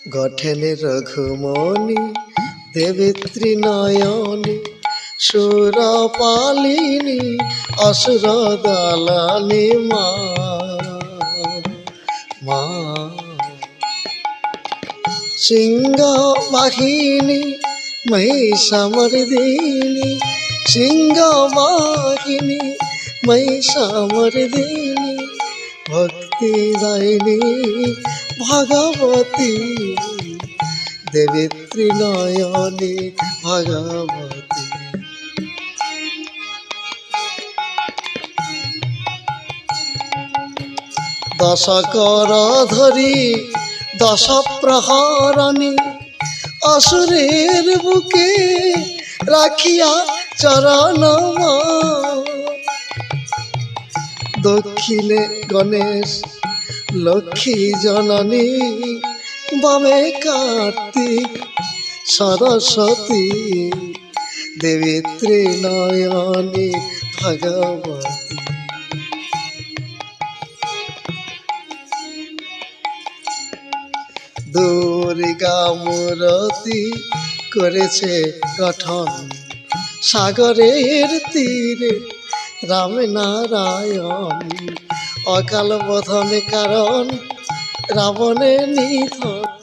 গঠেন রঘুমণি দেবেত্রী নয়নী সুরপালিনী অসুর দলানি মা মা সিংহ বাহিনী মহিষামর্দিনী সিংহ বাহিনী মহিষামর্দিনী ভক্তি দায়িনী ভগবতী দেবেত্রী নয়নী ভগবতী। দশ কর ধরি দশ প্রহরণী অসুরের বুকে রাখিয়া চরণ দক্ষিণে গণেশ লক্ষ্মী জননী বামে কার্তিক সরস্বতী দেবেত্রী নয়নী ভগবতী। দুর্গা মূরতি করেছে গঠন সাগরের তীরে রাম নারায়ণ অকাল বোধনে কারণ রাবণের নিধন।